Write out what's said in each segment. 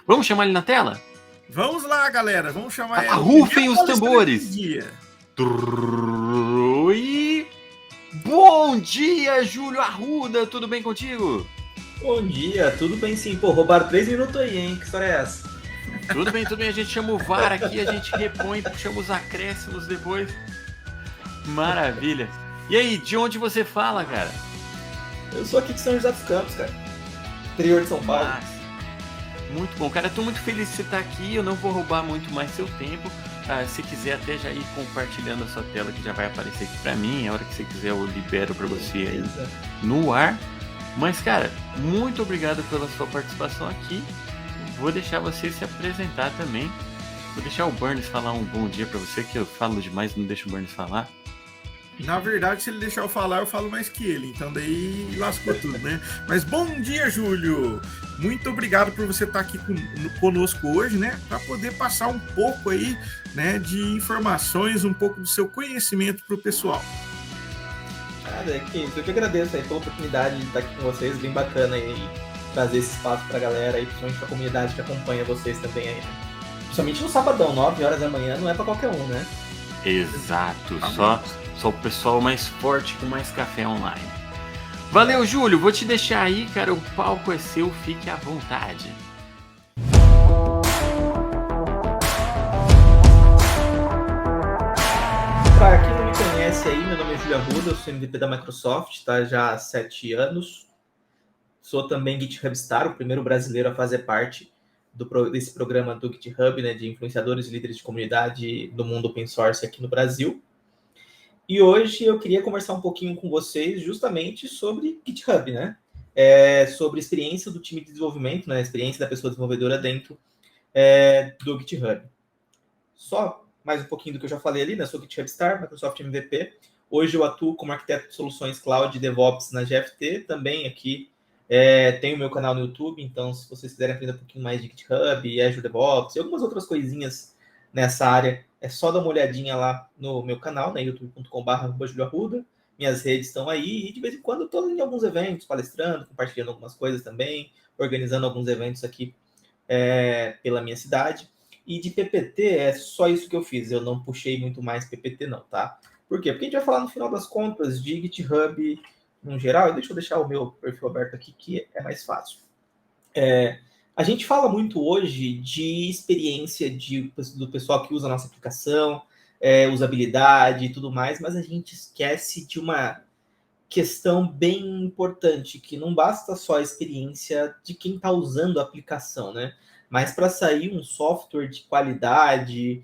Vamos chamar ele na tela? Vamos lá, galera. Vamos chamar ele. Arrufem os tambores. E... Bom dia, Júlio Arruda. Tudo bem contigo? Bom dia, tudo bem sim. Pô, roubaram 3 minutos aí, hein? Que história é essa? Tudo bem. A gente chama o VAR aqui, a gente repõe, chama os acréscimos depois. Maravilha. E aí, de onde você fala, cara? Eu sou aqui de São José dos Campos, cara. Interior de São Paulo. Muito bom, cara. Tô muito feliz de você estar aqui. Eu não vou roubar muito mais seu tempo. Se quiser até já ir compartilhando a sua tela, que já vai aparecer aqui pra mim. A hora que você quiser eu libero pra você aí no ar. Mas, cara, muito obrigado pela sua participação aqui. Vou deixar você se apresentar também. Vou deixar o Burns falar um bom dia pra você, que eu falo demais, não deixo o Burns falar. Na verdade, se ele deixar eu falar, eu falo mais que ele. Então daí lascou tudo, né? Mas bom dia, Júlio! Muito obrigado por você estar aqui conosco hoje, né? Para poder passar um pouco aí, né, de informações, um pouco do seu conhecimento para o pessoal. Nada, eu que agradeço aí pela oportunidade de estar aqui com vocês. Bem bacana aí trazer esse espaço para a galera e principalmente para a comunidade que acompanha vocês também aí, né? Principalmente no sabadão, 9 horas da manhã, não é para qualquer um, né? Exato, só o pessoal mais forte com mais café online. Valeu, Júlio, vou te deixar aí, cara, o palco é seu, fique à vontade. Para quem não me conhece aí, meu nome é Júlio Arruda, eu sou MVP da Microsoft, tá já há 7 anos. Sou também GitHub Star, o primeiro brasileiro a fazer parte desse programa do GitHub, né, de influenciadores e líderes de comunidade do mundo open source aqui no Brasil. E hoje eu queria conversar um pouquinho com vocês justamente sobre GitHub, né? Sobre a experiência do time de desenvolvimento, né? A experiência da pessoa desenvolvedora dentro do GitHub. Só mais um pouquinho do que eu já falei ali, né? Sou GitHub Star, Microsoft MVP. Hoje eu atuo como arquiteto de soluções cloud e DevOps na GFT, também aqui tenho meu canal no YouTube, então se vocês quiserem aprender um pouquinho mais de GitHub e Azure DevOps e algumas outras coisinhas nessa área, é só dar uma olhadinha lá no meu canal, né, youtube.com/julioarruda. Minhas redes estão aí e de vez em quando eu estou em alguns eventos, palestrando, compartilhando algumas coisas também, organizando alguns eventos aqui pela minha cidade. E de PPT é só isso que eu fiz, eu não puxei muito mais PPT não, tá? Por quê? Porque a gente vai falar no final das contas de GitHub no geral, e deixa eu deixar o meu perfil aberto aqui, que é mais fácil. A gente fala muito hoje de experiência do pessoal que usa a nossa aplicação, usabilidade e tudo mais, mas a gente esquece de uma questão bem importante, que não basta só a experiência de quem está usando a aplicação, né? Mas para sair um software de qualidade,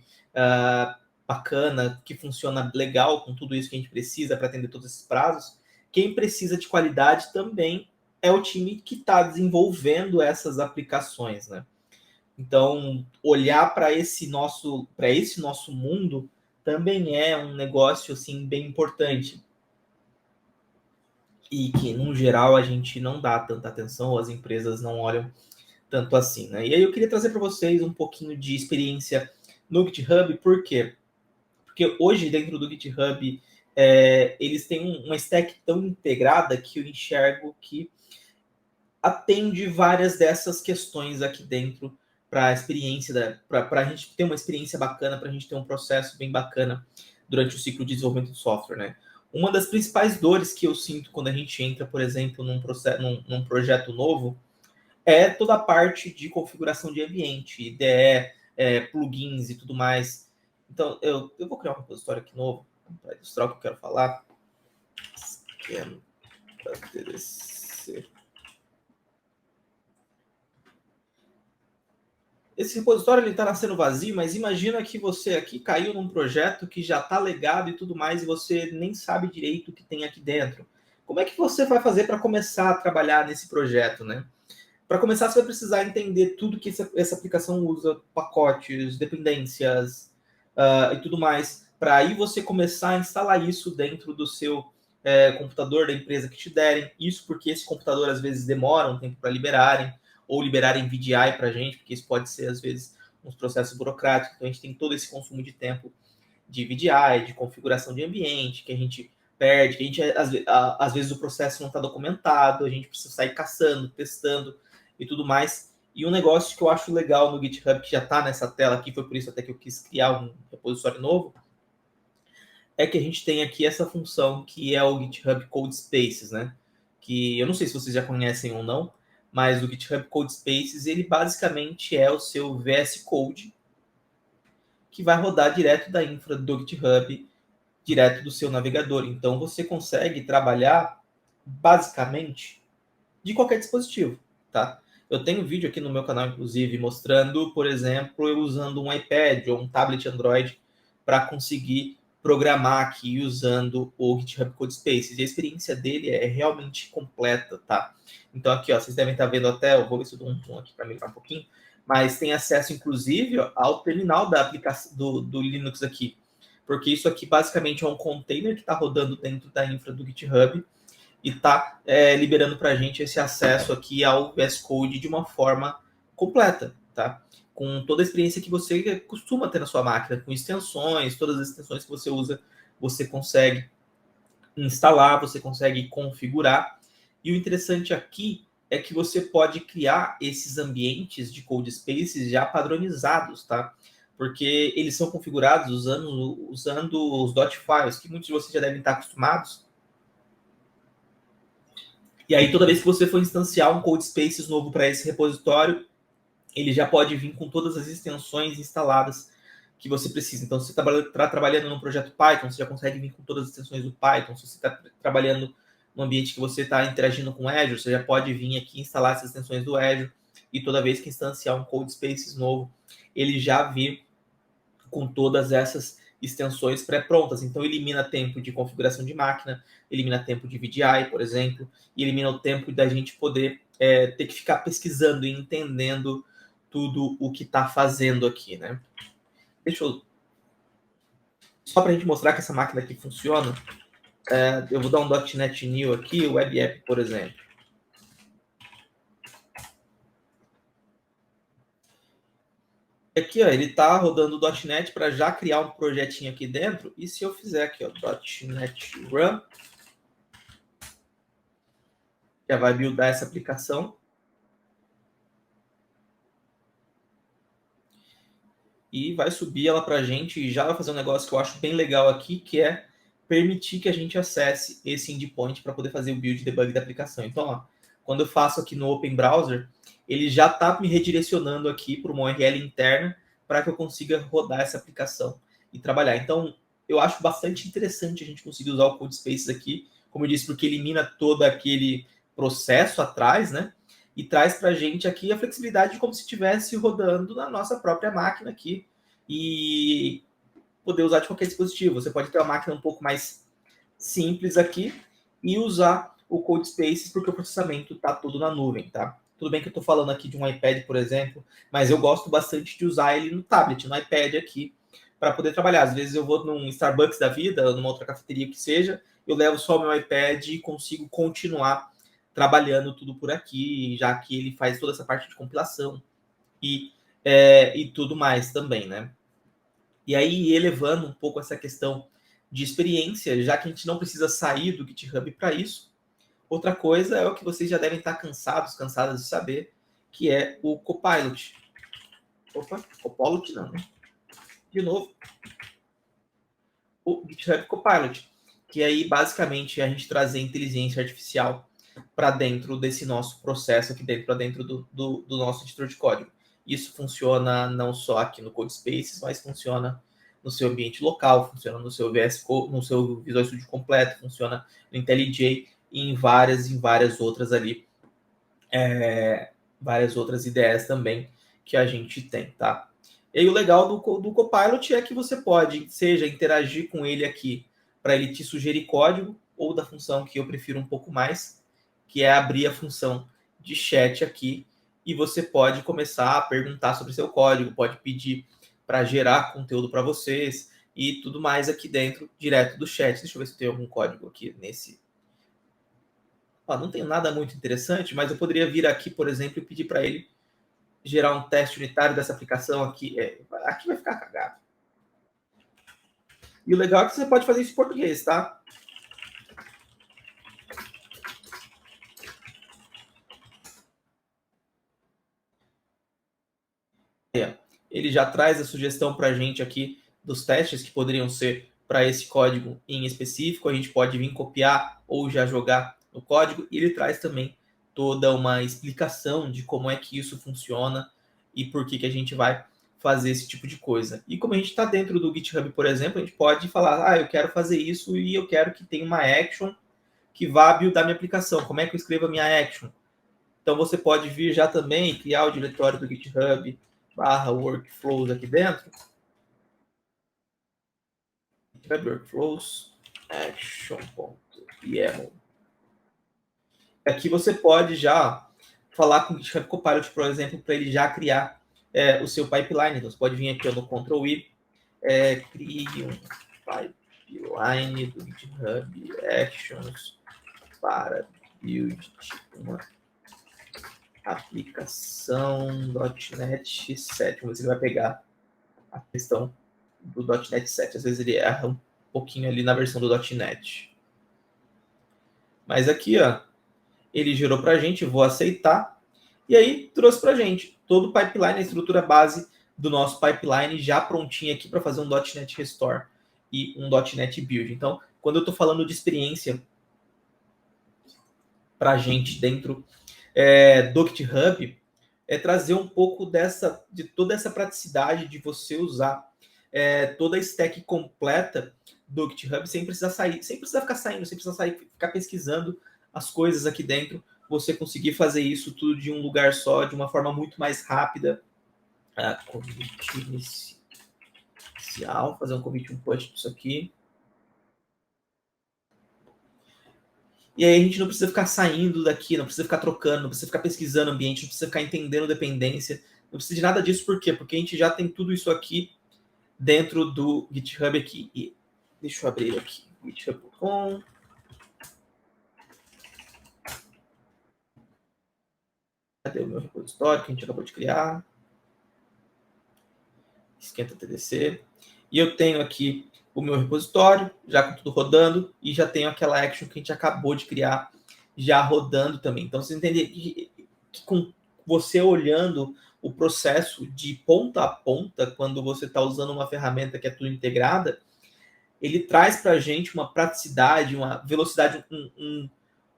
bacana, que funciona legal com tudo isso que a gente precisa para atender todos esses prazos, quem precisa de qualidade também é o time que está desenvolvendo essas aplicações, né? Então, olhar para esse nosso mundo também é um negócio assim bem importante e que, no geral, a gente não dá tanta atenção, ou as empresas não olham tanto assim, né? E aí eu queria trazer para vocês um pouquinho de experiência no GitHub, por quê? Porque hoje, dentro do GitHub, eles têm uma stack tão integrada que eu enxergo que atende várias dessas questões aqui dentro para a experiência, para a gente ter uma experiência bacana, para a gente ter um processo bem bacana durante o ciclo de desenvolvimento de software, né? Uma das principais dores que eu sinto quando a gente entra, por exemplo, num projeto novo, é toda a parte de configuração de ambiente, IDE, plugins e tudo mais. Então, eu vou criar um repositório aqui novo para ilustrar o que eu quero falar. Esse repositório está nascendo vazio, mas imagina que você aqui caiu num projeto que já está legado e tudo mais, e você nem sabe direito o que tem aqui dentro. Como é que você vai fazer para começar a trabalhar nesse projeto, né? Para começar, você vai precisar entender tudo que essa aplicação usa, pacotes, dependências e tudo mais, para aí você começar a instalar isso dentro do seu computador da empresa que te derem. Isso porque esse computador, às vezes, demora um tempo para liberarem, ou liberarem VDI para a gente, porque isso pode ser, às vezes, uns processos burocráticos. Então, a gente tem todo esse consumo de tempo de VDI, de configuração de ambiente, que a gente perde, que a gente, às vezes, o processo não está documentado, a gente precisa sair caçando, testando e tudo mais. E um negócio que eu acho legal no GitHub, que já está nessa tela aqui, foi por isso até que eu quis criar um repositório novo, é que a gente tem aqui essa função que é o GitHub Codespaces, né? Que eu não sei se vocês já conhecem ou não, mas o GitHub Codespaces, ele basicamente é o seu VS Code que vai rodar direto da infra do GitHub, direto do seu navegador. Então, você consegue trabalhar basicamente de qualquer dispositivo, tá? Eu tenho um vídeo aqui no meu canal, inclusive, mostrando, por exemplo, eu usando um iPad ou um tablet Android para conseguir programar aqui usando o GitHub Codespaces. E a experiência dele é realmente completa, tá? Então aqui, ó, vocês devem estar vendo até, eu vou ver se eu dou um zoom aqui para melhorar um pouquinho, mas tem acesso, inclusive, ao terminal da aplicação do Linux aqui, porque isso aqui basicamente é um container que está rodando dentro da infra do GitHub e está liberando para a gente esse acesso aqui ao VS Code de uma forma completa, tá? Com toda a experiência que você costuma ter na sua máquina, com extensões, todas as extensões que você usa, você consegue instalar, você consegue configurar. E o interessante aqui é que você pode criar esses ambientes de Codespaces já padronizados, tá? Porque eles são configurados usando os .files, que muitos de vocês já devem estar acostumados. E aí, toda vez que você for instanciar um Codespaces novo para esse repositório, ele já pode vir com todas as extensões instaladas que você precisa. Então, se você está trabalhando num projeto Python, você já consegue vir com todas as extensões do Python. Se você está trabalhando no ambiente que você está interagindo com o Azure, você já pode vir aqui instalar essas extensões do Azure. E toda vez que instanciar um Codespaces novo, ele já vir com todas essas extensões pré-prontas. Então, elimina tempo de configuração de máquina, elimina tempo de VDI, por exemplo, e elimina o tempo da gente poder ter que ficar pesquisando e entendendo tudo o que está fazendo aqui, né? Deixa eu... Só para a gente mostrar que essa máquina aqui funciona, eu vou dar um .NET New aqui, o Web App, por exemplo. Aqui, ó, ele está rodando o .NET para já criar um projetinho aqui dentro. E se eu fizer aqui, ó, .NET Run, já vai buildar essa aplicação. E vai subir ela para a gente e já vai fazer um negócio que eu acho bem legal aqui, que é permitir que a gente acesse esse endpoint para poder fazer o build debug da aplicação. Então, ó, quando eu faço aqui no Open Browser, ele já está me redirecionando aqui para uma URL interna para que eu consiga rodar essa aplicação e trabalhar. Então, eu acho bastante interessante a gente conseguir usar o Codespaces aqui, como eu disse, porque elimina todo aquele processo atrás, né? E traz para a gente aqui a flexibilidade de como se estivesse rodando na nossa própria máquina aqui e poder usar de qualquer dispositivo. Você pode ter uma máquina um pouco mais simples aqui e usar o Codespaces porque o processamento está tudo na nuvem, tá? Tudo bem que eu estou falando aqui de um iPad, por exemplo, mas eu gosto bastante de usar ele no tablet, no iPad aqui, para poder trabalhar. Às vezes eu vou num Starbucks da vida, numa outra cafeteria que seja, eu levo só o meu iPad e consigo continuar trabalhando tudo por aqui, já que ele faz toda essa parte de compilação e tudo mais também, né? E aí, elevando um pouco essa questão de experiência, já que a gente não precisa sair do GitHub para isso, outra coisa é o que vocês já devem estar cansadas de saber, que é o Copilot. Opa, Copilot não, né? De novo. O GitHub Copilot, que aí, basicamente, é a gente trazer inteligência artificial para dentro desse nosso processo aqui dentro, para dentro do nosso editor de código. Isso funciona não só aqui no Codespaces, mas funciona no seu ambiente local, funciona no seu VS Code, no seu Visual Studio completo, funciona no IntelliJ e em várias outras ali, várias outras ideias também que a gente tem, tá? E aí o legal do Copilot é que você pode, seja interagir com ele aqui para ele te sugerir código, ou da função que eu prefiro um pouco mais, que é abrir a função de chat aqui, e você pode começar a perguntar sobre seu código, pode pedir para gerar conteúdo para vocês e tudo mais aqui dentro, direto do chat. Deixa eu ver se tem algum código aqui nesse. Não tem nada muito interessante, mas eu poderia vir aqui, por exemplo, e pedir para ele gerar um teste unitário dessa aplicação aqui. Aqui vai ficar cagado. E o legal é que você pode fazer isso em português, tá? ele já traz a sugestão para a gente aqui dos testes que poderiam ser para esse código em específico. A gente pode vir copiar ou já jogar no código. E ele traz também toda uma explicação de como é que isso funciona e por que a gente vai fazer esse tipo de coisa. E como a gente está dentro do GitHub, por exemplo, a gente pode falar, eu quero fazer isso e eu quero que tenha uma action que vá buildar minha aplicação. Como é que eu escrevo a minha action? Então você pode vir já também criar o diretório do GitHub /workflows aqui dentro. GitHub Workflows action.yaml. Aqui você pode já falar com o GitHub Copilot, por exemplo, para ele já criar o seu pipeline. Então você pode vir aqui no Ctrl+I, crie um pipeline do GitHub Actions para build uma aplicação .NET 7. Vamos ver se ele vai pegar a questão do .NET 7. Às vezes ele erra um pouquinho ali na versão do .NET. Mas aqui, ele gerou para a gente, vou aceitar. E aí trouxe para a gente todo o pipeline, a estrutura base do nosso pipeline já prontinha aqui para fazer um .NET Restore e um .NET Build. Então, quando eu estou falando de experiência para a gente dentro do GitHub, é trazer um pouco de toda essa praticidade de você usar toda a stack completa do GitHub sem precisar sair, sem precisar ficar saindo, sem precisar ficar pesquisando as coisas aqui dentro, você conseguir fazer isso tudo de um lugar só, de uma forma muito mais rápida. Convite inicial, fazer um convite, um push disso aqui. E aí a gente não precisa ficar saindo daqui, não precisa ficar trocando, não precisa ficar pesquisando ambiente, não precisa ficar entendendo dependência, não precisa de nada disso. Por quê? Porque a gente já tem tudo isso aqui dentro do GitHub aqui. E deixa eu abrir aqui, github.com. Cadê o meu repositório que a gente acabou de criar? Esquenta TDC. E eu tenho aqui o meu repositório, já com tudo rodando, e já tenho aquela action que a gente acabou de criar, já rodando também. Então, você entender que com você olhando o processo de ponta a ponta, quando você está usando uma ferramenta que é tudo integrada, ele traz para a gente uma praticidade, uma velocidade,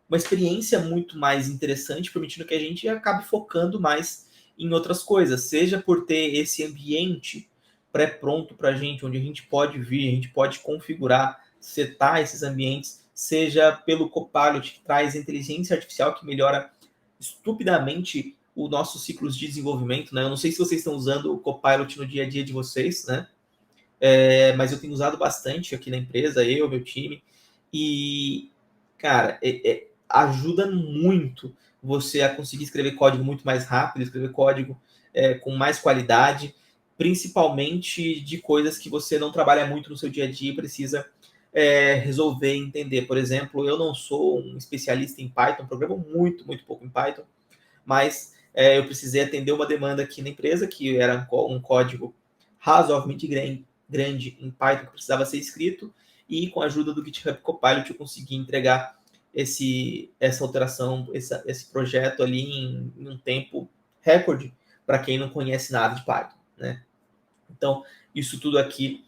uma experiência muito mais interessante, permitindo que a gente acabe focando mais em outras coisas, seja por ter esse ambiente pré-pronto para a gente, onde a gente pode vir, a gente pode configurar, setar esses ambientes, seja pelo Copilot, que traz inteligência artificial que melhora estupidamente os nossos ciclos de desenvolvimento, né? Eu não sei se vocês estão usando o Copilot no dia a dia de vocês, né? Mas eu tenho usado bastante aqui na empresa, meu time, e, cara, ajuda muito você a conseguir escrever código muito mais rápido, escrever código com mais qualidade, principalmente de coisas que você não trabalha muito no seu dia a dia e precisa resolver e entender. Por exemplo, eu não sou um especialista em Python, programo muito, muito pouco em Python, mas eu precisei atender uma demanda aqui na empresa, que era um código razoavelmente grande em Python, que precisava ser escrito, e com a ajuda do GitHub Copilot eu consegui entregar essa alteração, esse projeto ali em um tempo recorde, para quem não conhece nada de Python, né? Então, isso tudo aqui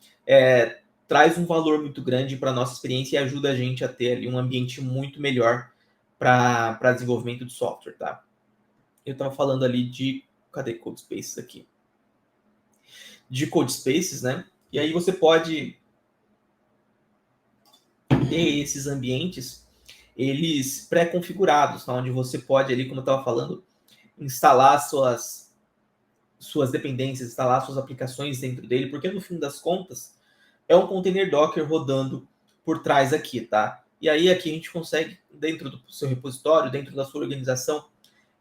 traz um valor muito grande para a nossa experiência e ajuda a gente a ter ali um ambiente muito melhor para desenvolvimento de software, tá? Eu estava falando ali de... Cadê Codespaces aqui? De Codespaces, né? E aí você pode ter esses ambientes, eles pré-configurados, tá? Onde você pode ali, como eu estava falando, instalar suas dependências, instalar suas aplicações dentro dele, porque no fim das contas é um container Docker rodando por trás aqui, tá? E aí aqui a gente consegue, dentro do seu repositório, dentro da sua organização,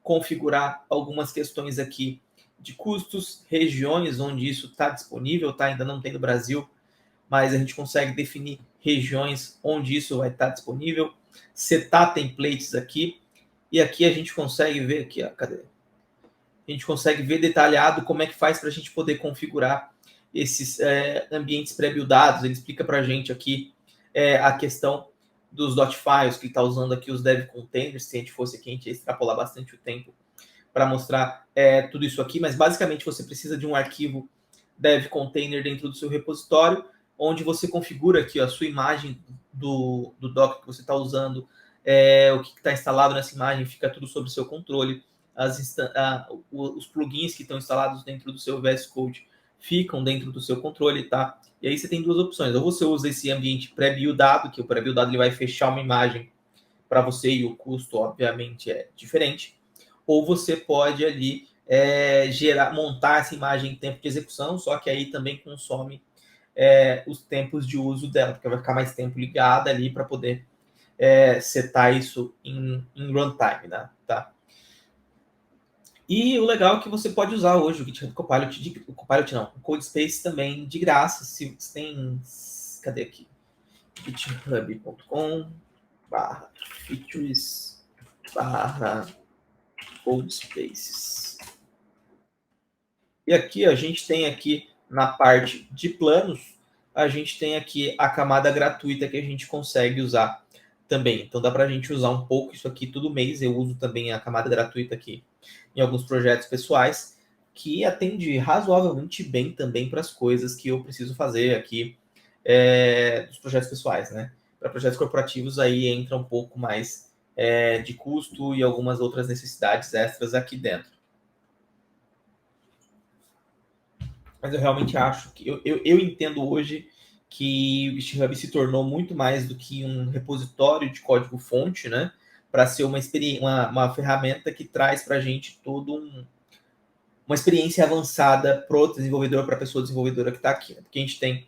configurar algumas questões aqui de custos, regiões onde isso está disponível, tá? Ainda não tem no Brasil, mas a gente consegue definir regiões onde isso vai estar disponível, setar templates aqui, e aqui a gente consegue ver aqui, cadê? A gente consegue ver detalhado como é que faz para a gente poder configurar esses ambientes pré-buildados. Ele explica para a gente aqui a questão dos .files, que está usando aqui os dev containers. Se a gente fosse aqui, a gente ia extrapolar bastante o tempo para mostrar tudo isso aqui, mas basicamente você precisa de um arquivo dev container dentro do seu repositório, onde você configura aqui a sua imagem do Docker que você está usando, o que está instalado nessa imagem, fica tudo sob seu controle. Os plugins que estão instalados dentro do seu VS Code ficam dentro do seu controle, tá? E aí você tem duas opções. Ou você usa esse ambiente pré-buildado, que o pré-buildado ele vai fechar uma imagem para você e o custo, obviamente, é diferente. Ou você pode ali montar essa imagem em tempo de execução, só que aí também consome os tempos de uso dela, porque vai ficar mais tempo ligada ali para poder setar isso em runtime, né? Tá? E o legal é que você pode usar hoje o GitHub Copilot, o CodeSpace também de graça. Se você tem, cadê aqui? github.com/features/codespaces. E aqui a gente tem aqui na parte de planos, a gente tem aqui a camada gratuita que a gente consegue usar também. Então dá para a gente usar um pouco isso aqui todo mês. Eu uso também a camada gratuita aqui em alguns projetos pessoais, que atende razoavelmente bem também para as coisas que eu preciso fazer aqui dos projetos pessoais, né? Para projetos corporativos aí entra um pouco mais de custo e algumas outras necessidades extras aqui dentro. Mas eu realmente acho que eu entendo hoje que o GitHub se tornou muito mais do que um repositório de código-fonte, né? Para ser uma ferramenta que traz para a gente toda uma experiência avançada para o desenvolvedor, para a pessoa desenvolvedora que está aqui. Né? Porque a gente tem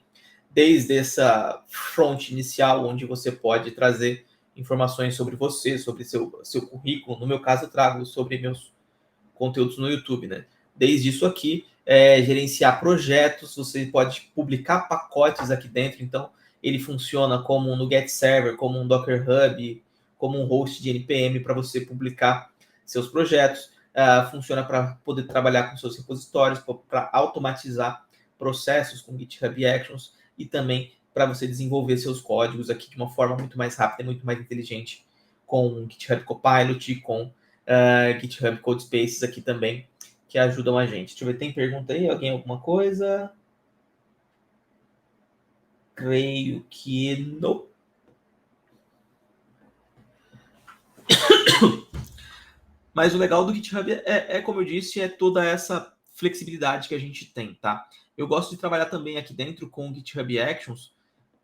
desde essa front inicial, onde você pode trazer informações sobre você, sobre seu currículo. No meu caso, eu trago sobre meus conteúdos no YouTube, né? Desde isso aqui, gerenciar projetos, você pode publicar pacotes aqui dentro, então ele funciona como um Nuget Server, como um Docker Hub, como um host de NPM para você publicar seus projetos. Funciona para poder trabalhar com seus repositórios, para automatizar processos com GitHub Actions e também para você desenvolver seus códigos aqui de uma forma muito mais rápida e muito mais inteligente com GitHub Copilot, com GitHub Codespaces aqui também, que ajudam a gente. Deixa eu ver, tem pergunta aí? Alguém alguma coisa? Creio que não. Mas o legal do GitHub como eu disse, é toda essa flexibilidade que a gente tem, tá? Eu gosto de trabalhar também aqui dentro com o GitHub Actions,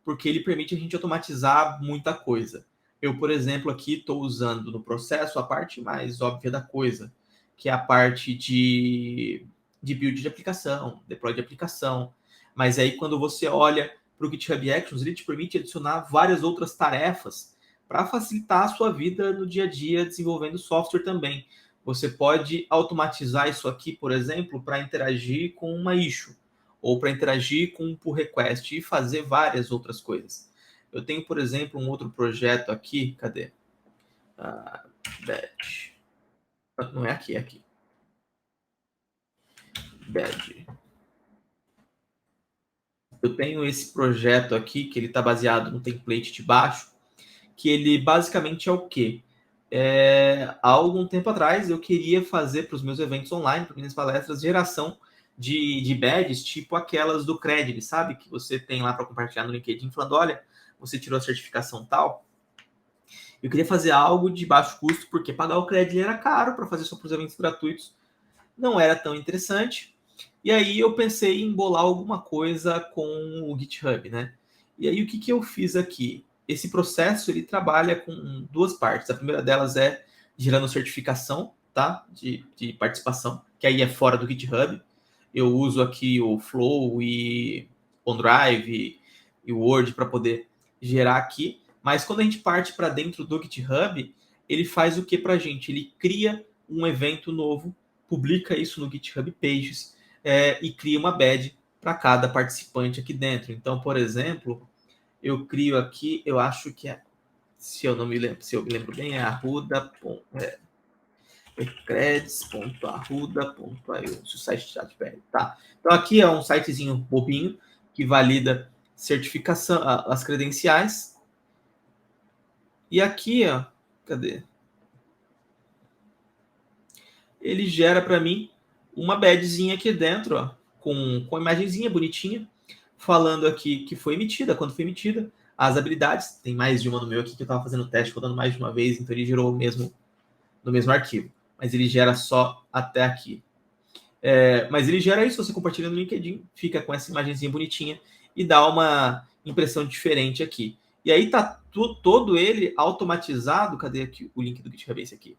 porque ele permite a gente automatizar muita coisa. Eu, por exemplo, aqui estou usando no processo a parte mais óbvia da coisa, que é a parte de build de aplicação, deploy de aplicação. Mas aí, quando você olha para o GitHub Actions, ele te permite adicionar várias outras tarefas para facilitar a sua vida no dia a dia desenvolvendo software também. Você pode automatizar isso aqui, por exemplo, para interagir com uma issue, ou para interagir com um pull request e fazer várias outras coisas. Eu tenho, por exemplo, um outro projeto aqui, cadê? Badge. Não é aqui, é aqui. Badge. Eu tenho esse projeto aqui, que ele está baseado no template de baixo, que ele basicamente é o quê? Há algum tempo atrás, eu queria fazer para os meus eventos online, para minhas palestras, geração de badges, tipo aquelas do Credit, sabe? Que você tem lá para compartilhar no LinkedIn, falando, olha, você tirou a certificação tal. Eu queria fazer algo de baixo custo, porque pagar o Credit era caro, para fazer só para os eventos gratuitos não era tão interessante. E aí eu pensei em bolar alguma coisa com o GitHub, né? E aí o que eu fiz aqui? Esse processo, ele trabalha com duas partes. A primeira delas é gerando certificação, tá? De participação, que aí é fora do GitHub. Eu uso aqui o Flow e OneDrive e o Word para poder gerar aqui. Mas quando a gente parte para dentro do GitHub, ele faz o que para a gente? Ele cria um evento novo, publica isso no GitHub Pages e cria uma badge para cada participante aqui dentro. Então, por exemplo, eu crio aqui, eu acho que se eu me lembro bem, é credits.arruda.io, se o site já tiver. Tá. Então aqui é um sitezinho bobinho que valida certificação, as credenciais. E aqui, ó, cadê? ele gera para mim uma badzinha aqui dentro, ó, com a imagenzinha bonitinha, falando aqui que foi emitida, quando foi emitida, as habilidades, tem mais de uma no meu aqui que eu estava fazendo o teste, rodando mais de uma vez, então ele gerou no mesmo arquivo, mas ele gera só até aqui. Mas ele gera isso, você compartilha no LinkedIn, fica com essa imagenzinha bonitinha e dá uma impressão diferente aqui. E aí tá todo ele automatizado, cadê aqui o link do GitHub, esse aqui?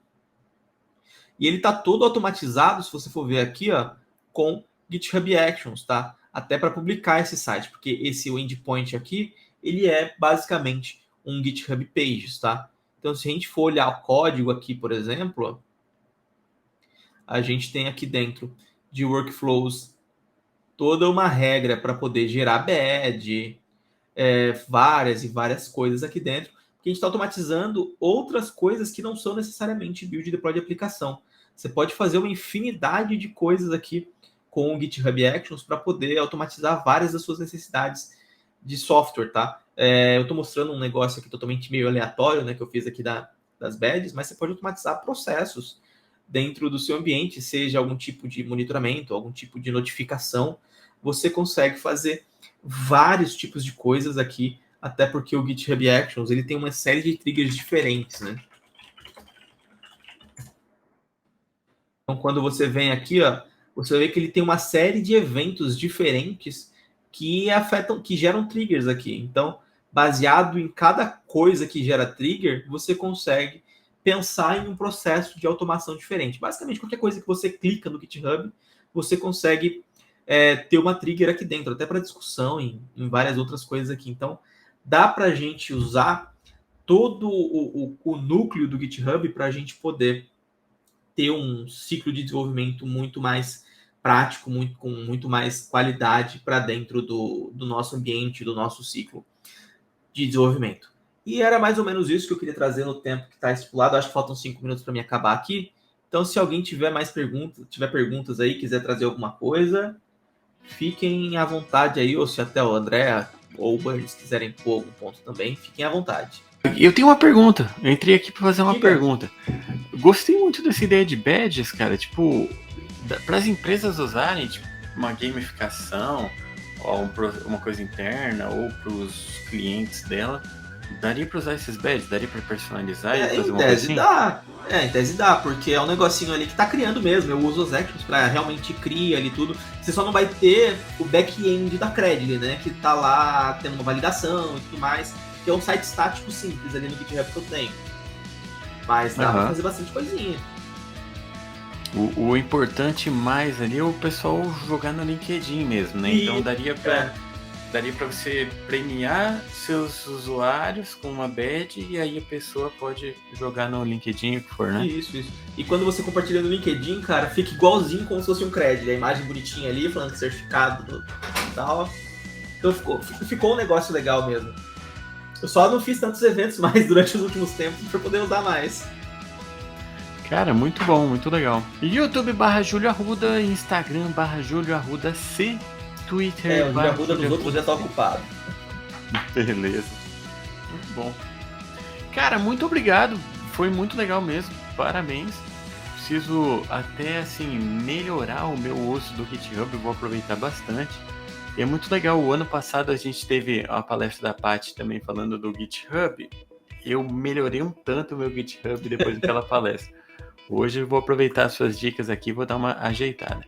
E ele tá todo automatizado, se você for ver aqui, ó, com GitHub Actions, tá? Até para publicar esse site, porque esse endpoint aqui, ele é basicamente um GitHub Pages, tá? Então, se a gente for olhar o código aqui, por exemplo, ó, a gente tem aqui dentro de workflows toda uma regra para poder gerar badge, várias e várias coisas aqui dentro, porque a gente está automatizando outras coisas que não são necessariamente build e deploy de aplicação. Você pode fazer uma infinidade de coisas aqui com o GitHub Actions para poder automatizar várias das suas necessidades de software, tá? Eu estou mostrando um negócio aqui totalmente meio aleatório, né, que eu fiz aqui das badges, mas você pode automatizar processos dentro do seu ambiente, seja algum tipo de monitoramento, algum tipo de notificação, você consegue fazer vários tipos de coisas aqui, até porque o GitHub Actions ele tem uma série de triggers diferentes, né? Então, quando você vem aqui, ó, você vai ver que ele tem uma série de eventos diferentes que afetam, que geram triggers aqui. Então, baseado em cada coisa que gera trigger, você consegue pensar em um processo de automação diferente. Basicamente, qualquer coisa que você clica no GitHub, você consegue ter uma trigger aqui dentro, até para discussão em várias outras coisas aqui. Então, dá para a gente usar todo o núcleo do GitHub para a gente poder ter um ciclo de desenvolvimento muito mais prático, com muito mais qualidade para dentro do nosso ambiente, do nosso ciclo de desenvolvimento. E era mais ou menos isso que eu queria trazer no tempo que está estipulado. Acho que faltam 5 minutos para me acabar aqui. Então, se alguém tiver mais perguntas aí, quiser trazer alguma coisa, fiquem à vontade aí, ou se até o André ou o Burns quiserem pôr algum ponto também, fiquem à vontade. Eu tenho uma pergunta. Eu entrei aqui para fazer uma pergunta. Gostei muito dessa ideia de badges, cara. Tipo, para as empresas usarem, tipo, uma gamificação, ou uma coisa interna, ou para os clientes dela, daria para usar esses badges? Daria para personalizar e fazer uma coisa assim? Em tese dá, porque é um negocinho ali que tá criando mesmo. Eu uso os actions para realmente criar ali tudo. Você só não vai ter o back-end da Credly, né? Que tá lá tendo uma validação e tudo mais. Que é um site estático simples ali no GitHub que eu tenho. Mas dá pra fazer bastante coisinha. O importante mais ali é o pessoal jogar no LinkedIn mesmo, né? Então daria pra você premiar seus usuários com uma badge e aí a pessoa pode jogar no LinkedIn o que for, né? Isso. E quando você compartilha no LinkedIn, cara, fica igualzinho como se fosse um credit. A imagem bonitinha ali, falando que certificado e tal. Então ficou um negócio legal mesmo. Eu só não fiz tantos eventos mais durante os últimos tempos para poder usar mais. Cara, muito bom, muito legal. YouTube/Júlio Arruda, Instagram /Júlio Arruda C, Twitter. O Júlio Arruda dos outros já tá ocupado. Beleza. Muito bom. Cara, muito obrigado. Foi muito legal mesmo. Parabéns. Preciso até assim melhorar o meu uso do GitHub. Vou aproveitar bastante. E é muito legal. O ano passado a gente teve a palestra da Paty também falando do GitHub. Eu melhorei um tanto o meu GitHub depois daquela palestra. Hoje eu vou aproveitar as suas dicas aqui e vou dar uma ajeitada.